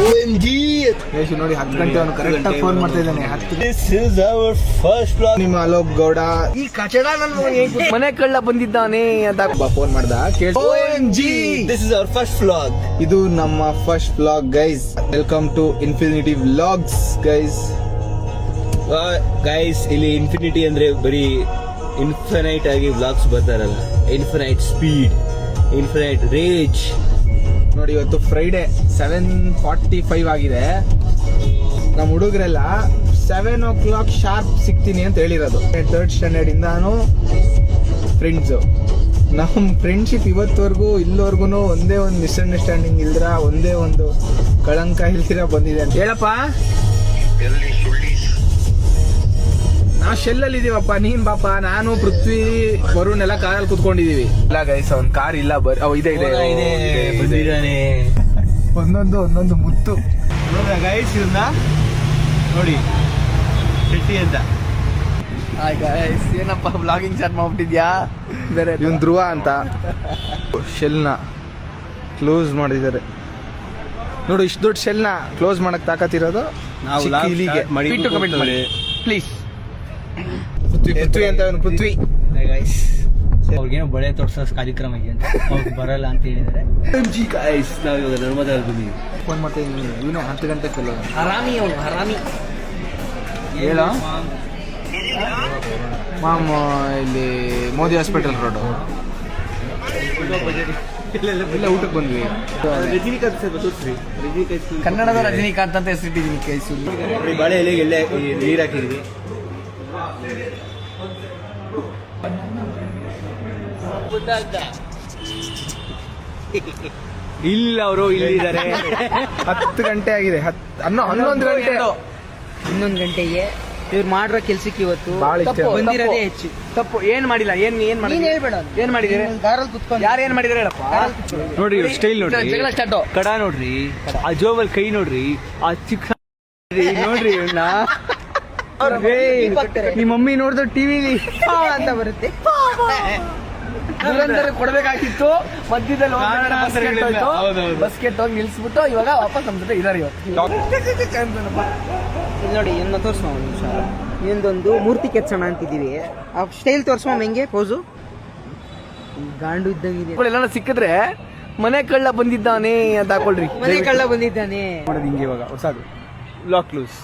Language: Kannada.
OMG ನೋಡಿ 10 ಗಂಟೆ ಅವನು ಕರೆಕ್ಟ್ ಆಗಿ ಫೋನ್ ಮಾಡ್ತಾ ಇದ್ದಾನೆ. This is our first vlog. ನಿಮ್ಮ ಅಲೋಕ್ ಗೌಡ ಈ ಕಚಡ ನನ್ನ ಮನೆ ಕಳ್ಳ ಬಂದಿದ್ದಾನೆ ಅಂತ ಫೋನ್ ಮಾಡ್ದ. OMG This is our first vlog. ಇದು ನಮ್ಮ first vlog guys. Welcome to infinity vlogs guys. Guys ಇಲ್ಲಿ ಇನ್ಫಿನಿಟಿ ಅಂದ್ರೆ ಬರೀ ಇನ್ಫಿನೈಟ್ ಆಗಿ ವ್ಲಾಗ್ಸ್ ಬರ್ತಾರಲ್ಲ, ಇನ್ಫಿನೈಟ್ ಸ್ಪೀಡ್, ಇನ್ಫಿನೈಟ್ ರೇಜ್. ನೋಡಿ ಇವತ್ತು ಫ್ರೈಡೆ 7:45 ಆಗಿದೆ. ನಮ್ಮ ಹುಡುಗರೆಲ್ಲ 7 o'clock ಶಾರ್ಪ್ ಸಿಗ್ತೀನಿ ಅಂತ ಹೇಳಿರೋದು. 3rd ಸ್ಟ್ಯಾಂಡರ್ಡ್ ಇಂದಾನು ಫ್ರೆಂಡ್ಸು. ನಮ್ಮ ಫ್ರೆಂಡ್ಶಿಪ್ ಇವತ್ತವರೆಗೂ ಇಲ್ಲಿವರೆಗೂ ಒಂದೇ ಒಂದು ಮಿಸ್ಅಂಡರ್ಸ್ಟ್ಯಾಂಡಿಂಗ್ ಇಲ್ದಿರ, ಒಂದೇ ಒಂದು ಕಳಂಕ ಇಲ್ದಿರ ಬಂದಿದೆ ಅಂತ ಹೇಳಪ್ಪ. ನಾವು ಶೆಲ್ಲಲ್ಲಿ ಇದೀವಪ್ಪ, ನೀನ್ ಬಾಪ, ನಾನು ಪೃಥ್ವಿ ವರುಣ್ ಎಲ್ಲ ಕಾರಲ್ಲಿ ಕುತ್ಕೊಂಡಿದೀವಿ. ಇಲ್ಲ ಗೈಸ್, ಅವ್ನ್ ಕಾರ್ ಇಲ್ಲ, ಇದೆ ಬಂದಿದ್ದಾನೆ. ಒಂದೊಂದು ಮುತ್ತು ಗೈಸ್ ಇದನ್ನ ನೋಡಿ, ಶೆಟ್ಟಿ ಅಂತ. ಗೈಸ್ ಏನಪ್ಪ ಬ್ಲಾಗಿಂಗ್ ಸ್ಟಾರ್ಟ್ ಮಾಡ್ಬಿಟ್ಟಿದ್ಯಾ? ಬೇರೆ ಇವನ್ ಧ್ರುವ ಅಂತ ಶೆಲ್ನ ಕ್ಲೋಸ್ ಮಾಡಿದ್ದಾರೆ. ನೋಡು, ಇಷ್ಟು ದೊಡ್ಡ ಶೆಲ್ನ ಕ್ಲೋಸ್ ಮಾಡಕ್ ತಾಕತ್ತಿರೋದು ಇಲ್ಲಿಗೆ. ಕಮೆಂಟ್ ಮಾಡಿ ಪ್ಲೀಸ್. ಪೃಥ್ವಿ ಅಂತ ಪೃಥ್ವಿ ಅವ್ರಿಗೇನೋ ಬಳೆ ತೋರ್ಸೋ ಕಾರ್ಯಕ್ರಮ ಇದೆ ಅಂತ ಅವ್ರಿಗೆ ಬರಲ್ಲ ಅಂತ ಹೇಳಿದ್ದಾರೆ. ನಾವು ಇವಾಗ ನರ್ಮದಾ ಬಂದಿದ್ದೀವಿ. ಫೋನ್ ಮಾಡ್ತಾ ಇದ್ದೀನಿ. ಇವನೇ 10 ಗಂಟೆ ಕೆಲವು ಹರಾಮಿ, ಅವನು ಹರಾಮಿ. ಹೇಳ ಮಾಮ್, ಇಲ್ಲಿ ಮೋದಿ ಹಾಸ್ಪಿಟಲ್ ರೋಡ್ ಇಲ್ಲ, ಊಟಕ್ಕೆ ಬಂದ್ವಿ. ಕನ್ನಡದ ರಜನಿಕಾಂತ್ ಅಂತ ಹೆಸರಿಟ್ಟಿದ್ದೀನಿ ಕೈಸು. ಬಾಳೆ ಎಲೆಗೆ ಎಲ್ಲೇ ನೀರು ಹಾಕಿದ್ವಿ. ಇಲ್ಲ, ಅವರು ಇಲ್ಲಿದ್ದಾರೆ. 10 ಗಂಟೆ ಆಗಿದೆ. 11 ಗಂಟೆ 11 ಗಂಟೆಗೆ ಇವ್ರು ಮಾಡಿರೋ ಕೆಲ್ಸಕ್ಕೆ ಇವತ್ತು ಭಾಳ ಇಷ್ಟ. ಬಂದಿರೋದೇ ಹೆಚ್ಚು. ತಪ್ಪು ಏನ್ ಮಾಡಿಲ್ಲ. ಏನ್ ಹೇಳ್ಬೇಡ. ಏನ್ ಮಾಡಿದಿರಿ? ಕಾರಲ್ಲಿ ಕುತ್ಕೊಂಡು ಯಾರು ಏನ್ ಮಾಡಿದಾರೆ ಹೇಳಪ್ಪ. ನೋಡ್ರಿ ಸ್ಟೈಲ್ ನೋಡ್ರಿ, ಜಗಳ ಸ್ಟಾರ್ಟ್. ಕಡ ನೋಡ್ರಿ, ಆ ಜೋಬಲ್ ಕೈ ನೋಡ್ರಿ, ಆ ಚಿಕ್ಕ ನೋಡ್ರಿ ಇವನ್ನ. ನಿಮ್ಮ ಮಮ್ಮಿ ನೋಡಿದ್ರು ಟಿವಿಲಿ ಅಂತ ಬರುತ್ತೆ. ಕೊಡ್ಬೇಕಾಗಿತ್ತು, ಮಧ್ಯದಲ್ಲಿ ಬಸ್ಕೆಟ್ ಹೋಗಿ ನಿಲ್ಸ್ಬಿಟ್ಟು ಇವಾಗ ವಾಪಸ್ ನಮ್ ಜೊತೆ ಇದಾರೆ ಇವತ್ತು. ಇಲ್ಲಿ ನೋಡಿ, ಇನ್ನ ತೋರ್ಸೋ ಒಂದು ನಿಮಿಷ. ಇನ್ನೊಂದು ಮೂರ್ತಿ ಕೆತ್ಸೋಣ ಅಂತಿದ್ದೀವಿ. ಆ ಸ್ಟೈಲ್ ತೋರ್ಸೋ ಹೆಂಗೆ ಪೋಸು. ಗಾಂಡು ಇದ್ದಂಗಿದೆ. ಎಲ್ಲ ಸಿಕ್ಕಿದ್ರೆ ಮನೆ ಕಳ್ಳ ಬಂದಿದ್ದಾನೆ ಅಂತ ಹಾಕೊಳ್ರಿ. ಮನೆ ಕಳ್ಳ ಬಂದಿದ್ದಾನೆ ಮಾಡೋದು ಹಿಂಗೆ ಇವಾಗ ಹೊಸದು ಲಾಕ್ ಲೂಸ್.